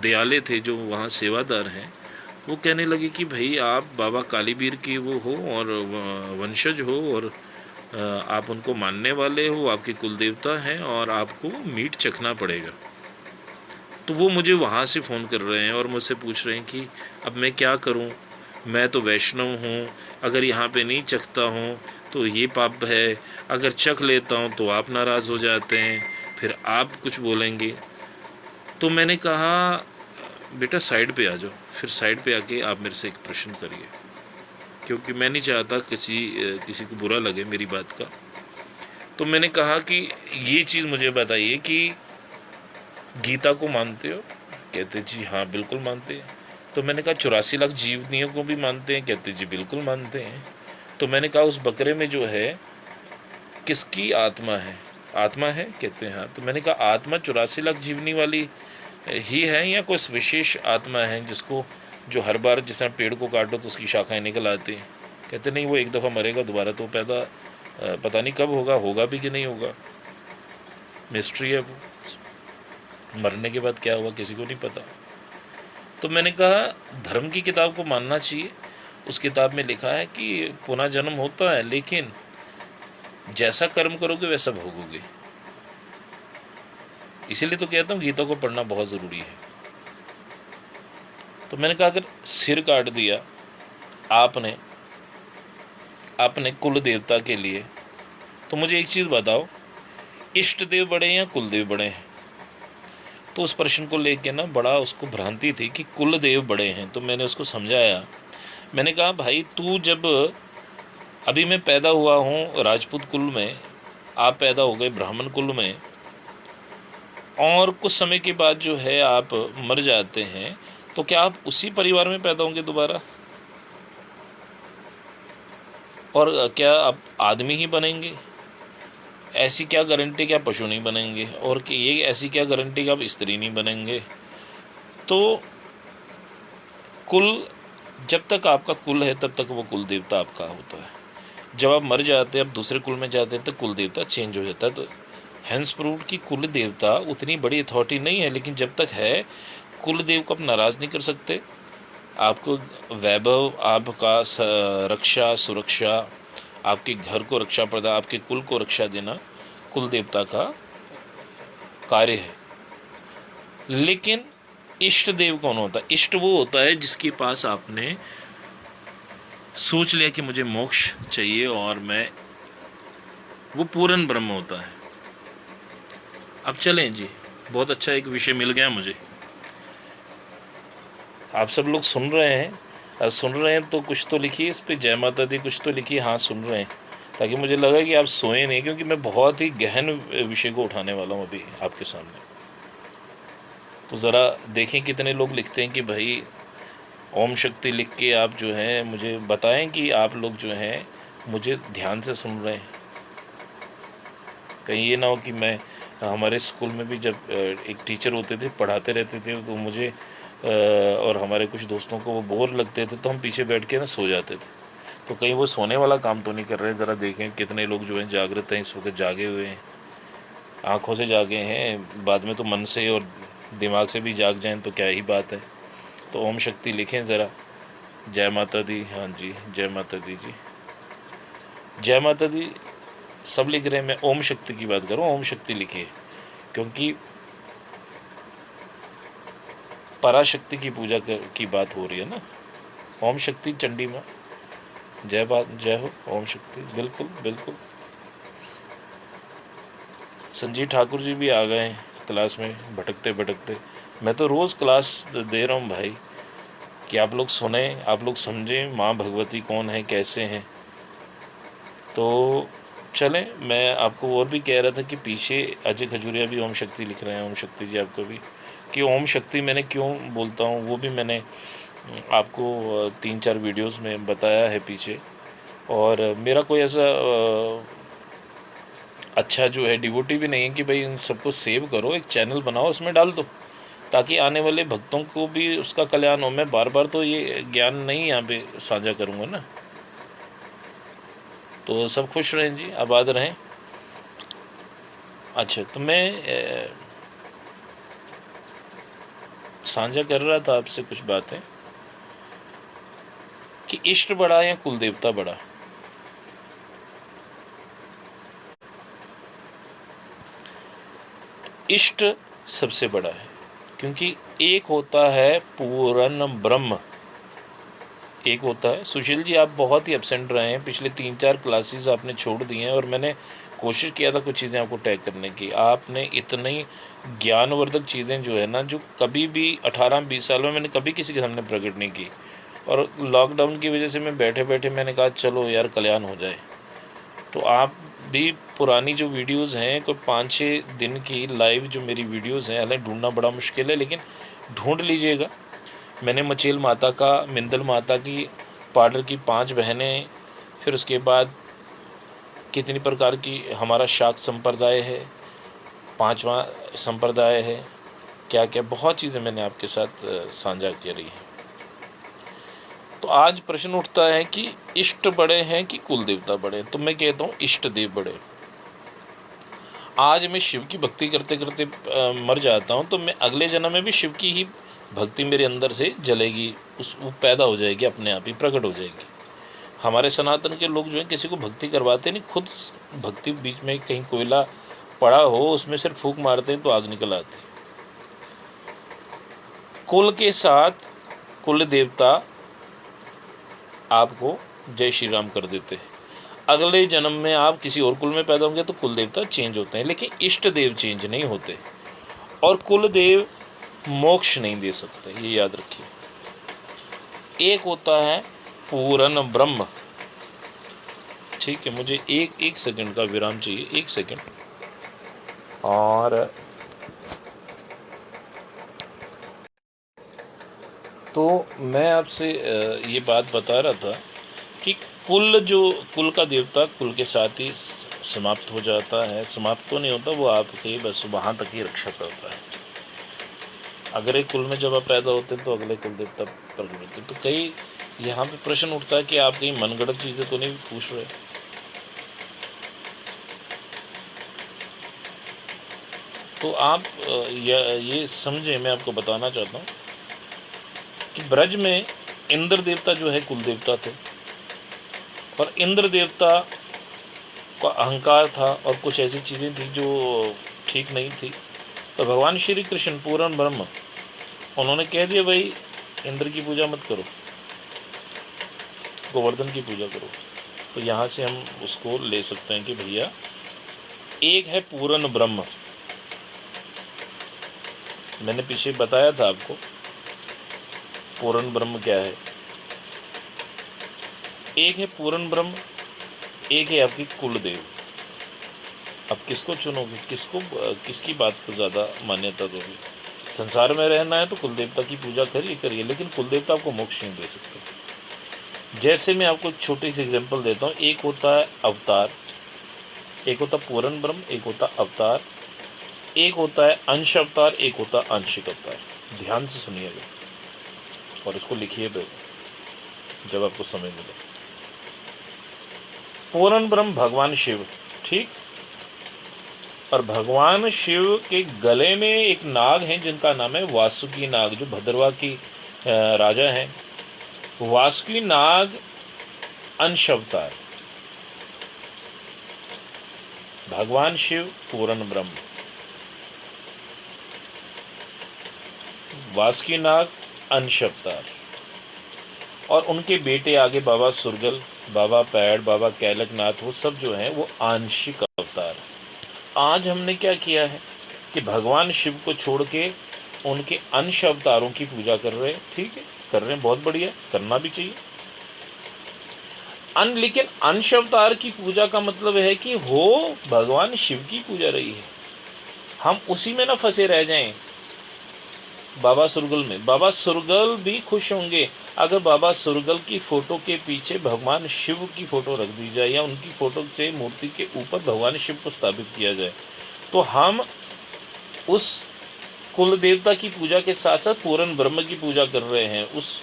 दयाले थे, जो वहाँ सेवादार हैं, वो कहने लगे कि भाई आप बाबा कालीबीर की वो हो और वंशज हो, और आप उनको मानने वाले हो, आपके कुल देवता हैं, और आपको मीट चखना पड़ेगा। तो वो मुझे वहाँ से फ़ोन कर रहे हैं और मुझसे पूछ रहे हैं कि अब मैं क्या करूँ, मैं तो वैष्णव हूँ, अगर यहाँ पे नहीं चखता हूँ तो ये पाप है, अगर चख लेता हूँ तो आप नाराज़ हो जाते हैं, फिर आप कुछ बोलेंगे। तो मैंने कहा बेटा साइड पे आ जाओ। फिर साइड पे आके आप मेरे से एक प्रश्न करिए, क्योंकि मैं नहीं चाहता किसी को बुरा लगे मेरी बात का। तो मैंने कहा कि ये चीज़ मुझे बताइए कि गीता को मानते हो? कहते जी हाँ बिल्कुल मानते हैं। तो मैंने कहा 84 लाख जीवनियों को भी मानते हैं? कहते जी बिल्कुल मानते हैं। तो मैंने कहा उस बकरे में जो है किसकी आत्मा है? आत्मा है? कहते हैं हाँ। तो मैंने कहा आत्मा 84 लाख जीवनी वाली ही है या कोई विशेष आत्मा है जिसको जो हर बार जिस तरह पेड़ को काटो तो उसकी शाखाएं निकल आती हैं? कहते नहीं, वो एक दफ़ा मरेगा, दोबारा तो पता नहीं कब होगा भी कि नहीं होगा, मिस्ट्री है वो, मरने के बाद क्या हुआ किसी को नहीं पता। तो मैंने कहा धर्म की किताब को मानना चाहिए। उस किताब में लिखा है कि पुनः जन्म होता है, लेकिन जैसा कर्म करोगे वैसा भोगोगे। इसीलिए तो कहता हूँ गीता को पढ़ना बहुत ज़रूरी है। तो मैंने कहा अगर सिर काट दिया आपने अपने कुल देवता के लिए, तो मुझे एक चीज़ बताओ, इष्ट देव बड़े हैं या कुल देव बड़े हैं? तो उस प्रश्न को लेके ना बड़ा उसको भ्रांति थी कि कुल देव बड़े हैं। तो मैंने उसको समझाया, मैंने कहा भाई तू जब अभी मैं पैदा हुआ हूँ राजपूत कुल में, आप पैदा हो गए ब्राह्मण कुल में, और कुछ समय के बाद जो है आप मर जाते हैं, तो क्या आप उसी परिवार में पैदा होंगे दोबारा? और क्या आप आदमी ही बनेंगे? ऐसी क्या गारंटी कि आप पशु नहीं बनेंगे? और कि ये ऐसी क्या गारंटी कि आप स्त्री नहीं बनेंगे? तो कुल, जब तक आपका कुल है तब तक वो कुल देवता आपका होता है। जब आप मर जाते हैं, आप दूसरे कुल में जाते हैं, तो कुल देवता चेंज हो जाता है। तो हेंस प्रूव्ड कि कुल देवता उतनी बड़ी अथॉरिटी नहीं है, लेकिन जब तक है कुल देव को आप नाराज़ नहीं कर सकते। आपको वैभव, आपका रक्षा, सुरक्षा, आपके घर को रक्षा प्रदान, आपके कुल को रक्षा देना कुल देवता का कार्य है। लेकिन इष्ट देव कौन होता है? इष्ट वो होता है जिसके पास आपने सोच लिया कि मुझे मोक्ष चाहिए और मैं, वो पूर्ण ब्रह्म होता है। अब चलें जी, बहुत अच्छा एक विषय मिल गया मुझे। आप सब लोग सुन रहे हैं, और सुन रहे हैं तो कुछ तो लिखिए इस पे, जय माता दी कुछ तो लिखिए, हाँ सुन रहे हैं, ताकि मुझे लगा कि आप सोए नहीं, क्योंकि मैं बहुत ही गहन विषय को उठाने वाला हूँ अभी आपके सामने। तो ज़रा देखें कितने लोग लिखते हैं कि भाई ओम शक्ति लिख के आप जो है मुझे बताएं कि आप लोग जो हैं मुझे ध्यान से सुन रहे हैं। कहीं ये ना हो कि मैं, हमारे स्कूल में भी जब एक टीचर होते थे, पढ़ाते रहते थे, तो मुझे और हमारे कुछ दोस्तों को वो बोर लगते थे, तो हम पीछे बैठ के ना सो जाते थे। तो कहीं वो सोने वाला काम तो नहीं कर रहे। ज़रा देखें कितने लोग जो हैं जागृत हैं, इस वक्त जागे हुए हैं, आँखों से जागे हैं, बाद में तो मन से और दिमाग से भी जाग जाएं तो क्या ही बात है। तो ओम शक्ति लिखें ज़रा। जय माता दी। हाँ जी, जय माता दी जी, जय माता दी। सब लिख रहे हैं, मैं ओम शक्ति की बात करूँ। ओम शक्ति लिखिए, क्योंकि पराशक्ति की पूजा की बात हो रही है ना। ओम शक्ति चंडी माँ, जय बात, जय हो ओम शक्ति। बिल्कुल बिल्कुल। संजीव ठाकुर जी भी आ गए हैं क्लास में भटकते भटकते। मैं तो रोज़ क्लास दे रहा हूँ भाई, कि आप लोग सुने, आप लोग समझें माँ भगवती कौन है, कैसे हैं। तो चलें, मैं आपको और भी कह रहा था कि पीछे अजय खजूरिया भी ओम शक्ति लिख रहे हैं। ओम शक्ति जी आपको भी, कि ओम शक्ति मैंने क्यों बोलता हूँ वो भी मैंने आपको 3-4 वीडियोस में बताया है पीछे। और मेरा कोई ऐसा अच्छा जो है डिवोटी भी नहीं है कि भाई इन सबको सेव करो, एक चैनल बनाओ, उसमें डाल दो, ताकि आने वाले भक्तों को भी उसका कल्याण हो। मैं बार बार तो ये ज्ञान नहीं यहाँ पे साझा करूँगा ना। तो सब खुश रहें जी, आबाद रहें। अच्छा, तो मैं साझा कर रहा था आपसे कुछ बातें, कि इष्ट बड़ा या कुल देवता बड़ा। इष्ट सबसे बड़ा है, क्योंकि एक होता है पूर्ण ब्रह्म, एक होता है। सुशील जी आप बहुत ही एब्सेंट रहे हैं, पिछले 3-4 क्लासेस आपने छोड़ दी हैं, और मैंने कोशिश किया था कुछ चीज़ें आपको टैग करने की। आपने इतनी ज्ञानवर्धक चीज़ें जो है ना, जो कभी भी 18-20 साल में मैंने कभी किसी के सामने प्रकट नहीं की, और लॉकडाउन की वजह से मैं बैठे बैठे मैंने कहा चलो यार कल्याण हो जाए। तो आप भी पुरानी जो वीडियोस हैं, कोई 5-6 दिन की लाइव जो मेरी वीडियोस हैं, हालांकि ढूंढना बड़ा मुश्किल है, लेकिन ढूंढ लीजिएगा। मैंने मचेल माता का, मिंदल माता की, पाडर की 5 बहनें, फिर उसके बाद कितनी प्रकार की हमारा शाक्त संप्रदाय है, 5वां संप्रदाय है, क्या क्या बहुत चीज़ें मैंने आपके साथ साझा करी हैं। तो आज प्रश्न उठता है कि इष्ट बड़े हैं कि कुल देवता बड़े? तो मैं कहता हूँ इष्ट देव बड़े। आज मैं शिव की भक्ति करते करते मर जाता हूँ, तो मैं अगले जन्म में भी शिव की ही भक्ति मेरे अंदर से जलेगी, वो पैदा हो जाएगी, अपने आप ही प्रकट हो जाएगी। हमारे सनातन के लोग जो है किसी को भक्ति करवाते नहीं, खुद भक्ति, बीच में कहीं कोयला पड़ा हो उसमें सिर्फ फूंक मारते हैं तो आग निकल आती। कुल के साथ कुल देवता आपको जय श्री राम कर देते हैं। अगले जन्म में आप किसी और कुल में पैदा होंगे तो कुल देवता चेंज होते हैं, लेकिन इष्ट देव चेंज नहीं होते, और कुल देव मोक्ष नहीं दे सकते, ये याद रखिए। एक होता है पूर्ण ब्रह्म। ठीक है, मुझे एक सेकंड का विराम चाहिए, 1 सेकंड। और तो मैं आपसे ये बात बता रहा था कि कुल का देवता कुल के साथ ही समाप्त हो जाता है। समाप्त तो नहीं होता, वो आपके बस वहाँ तक ही रक्षा करता है। अगर एक कुल में जब आप पैदा होते हैं तो अगले कुल देवता प्रकट होते हैं। तो कई यहाँ पे प्रश्न उठता है कि आप कहीं मनगढ़ंत चीज़ें तो नहीं पूछ रहे। तो आप ये समझें, मैं आपको बताना चाहता हूँ कि ब्रज में इंद्र देवता जो है कुल देवता थे, और इंद्र देवता का अहंकार था और कुछ ऐसी चीज़ें थी जो ठीक नहीं थी। तो भगवान श्री कृष्ण पूर्ण ब्रह्म, उन्होंने कह दिया भाई इंद्र की पूजा मत करो, गोवर्धन की पूजा करो। तो यहाँ से हम उसको ले सकते हैं कि भैया एक है पूर्ण ब्रह्म। मैंने पीछे बताया था आपको पूर्ण ब्रह्म क्या है। एक है पूर्ण ब्रह्म, एक है आपकी कुल देव। अब किसको चुनोगे, किसकी बात को ज़्यादा मान्यता दोगे? संसार में रहना है तो कुल देवता की पूजा करिए, लेकिन कुल देवता आपको मोक्ष नहीं दे सकते। जैसे मैं आपको एक छोटी सी एग्जांपल देता हूँ। एक होता है अवतार, एक होता पूर्ण ब्रह्म, एक होता अवतार, एक होता है अंश अवतार, एक होता आंशिक अवतार। ध्यान से सुनिएगा और इसको लिखिए जब आपको समय मिले। पूर्ण ब्रह्म भगवान शिव, ठीक। और भगवान शिव के गले में एक नाग है जिनका नाम है वासुकी नाग, जो भद्रवा की राजा हैं। वासुकी नाग अंश अवतार, भगवान शिव पूर्ण ब्रह्म, वासुकी नाग अंश अवतार, और उनके बेटे आगे बाबा सुरगल, बाबा पैड़, बाबा कैलकनाथ, वो सब जो हैं वो आंशिक अवतार। आज हमने क्या किया है कि भगवान शिव को छोड़ के उनके अंश अवतारों की पूजा कर रहे हैं। ठीक है, कर रहे हैं, बहुत बढ़िया, करना भी चाहिए। लेकिन अंश अवतार की पूजा का मतलब है कि हो भगवान शिव की पूजा रही है, हम उसी में ना फंसे रह जाएं। बाबा सुरगल में बाबा सुरगल भी खुश होंगे अगर बाबा सुरगल की फोटो के पीछे भगवान शिव की फोटो रख दी जाए, या उनकी फोटो से मूर्ति के ऊपर भगवान शिव को स्थापित किया जाए। तो हम उस कुल देवता की पूजा के साथ साथ पूर्ण ब्रह्म की पूजा कर रहे हैं, उस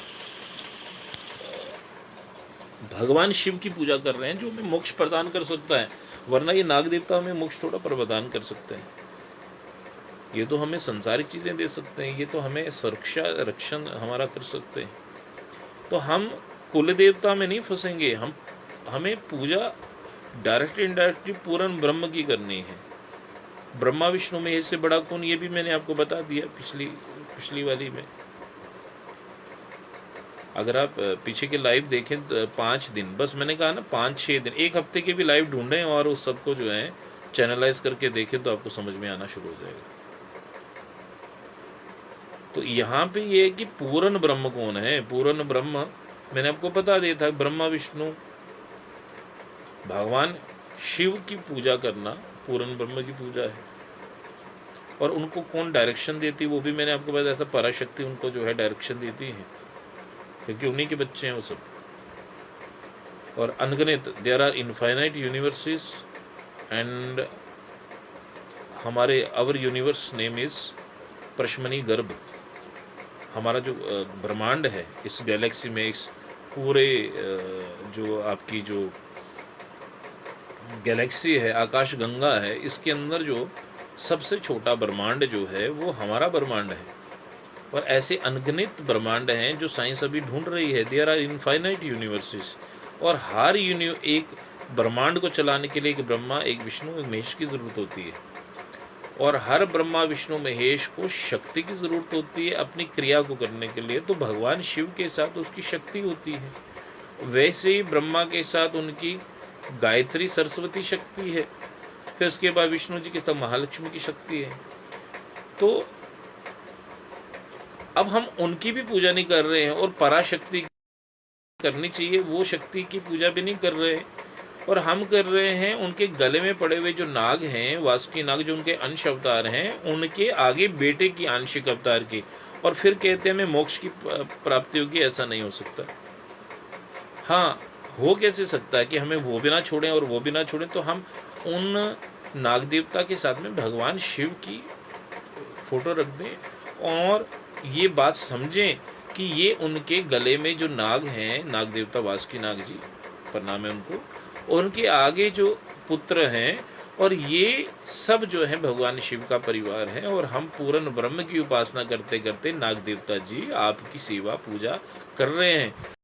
भगवान शिव की पूजा कर रहे हैं जो हमें मोक्ष प्रदान कर सकता है। वरना ये नाग देवता हमें मोक्ष थोड़ा प्रदान कर सकते हैं। ये तो हमें संसारिक चीज़ें दे सकते हैं, ये तो हमें सुरक्षा रक्षण हमारा कर सकते हैं। तो हम कुल देवता में नहीं फंसेंगे, हमें पूजा डायरेक्ट इनडायरेक्टली पूर्ण ब्रह्म की करनी है। ब्रह्मा विष्णु में इससे बड़ा कौन, ये भी मैंने आपको बता दिया पिछली वाली में। अगर आप पीछे के लाइव देखें तो 5 दिन, बस मैंने कहा ना 5-6 दिन, एक हफ्ते के भी लाइव ढूंढें और उस सबको जो है चैनलाइज करके देखें तो आपको समझ में आना शुरू हो जाएगा। तो यहाँ पे ये है कि पूर्ण ब्रह्म कौन है। पूर्ण ब्रह्म मैंने आपको बता दिया था, ब्रह्मा विष्णु भगवान शिव की पूजा करना पूर्ण ब्रह्म की पूजा है। और उनको कौन डायरेक्शन देती, वो भी मैंने आपको बताया था, पराशक्ति उनको जो है डायरेक्शन देती है, क्योंकि उन्हीं के बच्चे हैं वो सब। और अनगिनत, there are infinite universes and हमारे आवर यूनिवर्स नेम इज प्रश्मनी गर्भ। हमारा जो ब्रह्मांड है इस गैलेक्सी में, इस पूरे जो आपकी जो गैलेक्सी है, आकाश गंगा है, इसके अंदर जो सबसे छोटा ब्रह्मांड जो है वो हमारा ब्रह्मांड है। और ऐसे अनगिनत ब्रह्मांड हैं जो साइंस अभी ढूंढ रही है। देयर आर इनफाइनाइट यूनिवर्सेस, और हर एक ब्रह्मांड को चलाने के लिए एक ब्रह्मा, एक विष्णु, एक महेश की ज़रूरत होती है। और हर ब्रह्मा विष्णु महेश को शक्ति की ज़रूरत होती है अपनी क्रिया को करने के लिए। तो भगवान शिव के साथ उसकी शक्ति होती है, वैसे ही ब्रह्मा के साथ उनकी गायत्री सरस्वती शक्ति है, फिर उसके बाद विष्णु जी के साथ महालक्ष्मी की शक्ति है। तो अब हम उनकी भी पूजा नहीं कर रहे हैं, और पराशक्ति करनी चाहिए वो शक्ति की पूजा भी नहीं कर रहे हैं, और हम कर रहे हैं उनके गले में पड़े हुए जो नाग हैं, वासुकी नाग, जो उनके अंश अवतार हैं, उनके आगे बेटे की आंशिक अवतार की, और फिर कहते हैं हमें मोक्ष की प्राप्ति होगी। ऐसा नहीं हो सकता। हाँ, हो कैसे सकता है कि हमें वो भी ना छोड़ें और वो भी ना छोड़ें। तो हम उन नाग देवता के साथ में भगवान शिव की फोटो रख दें, और ये बात समझें कि ये उनके गले में जो नाग हैं, नाग देवता वासुकी नाग जी, प्रणाम है उनको, और उनके आगे जो पुत्र हैं और ये सब जो है भगवान शिव का परिवार है और हम पूर्ण ब्रह्म की उपासना करते करते नाग देवता जी आपकी सेवा पूजा कर रहे हैं।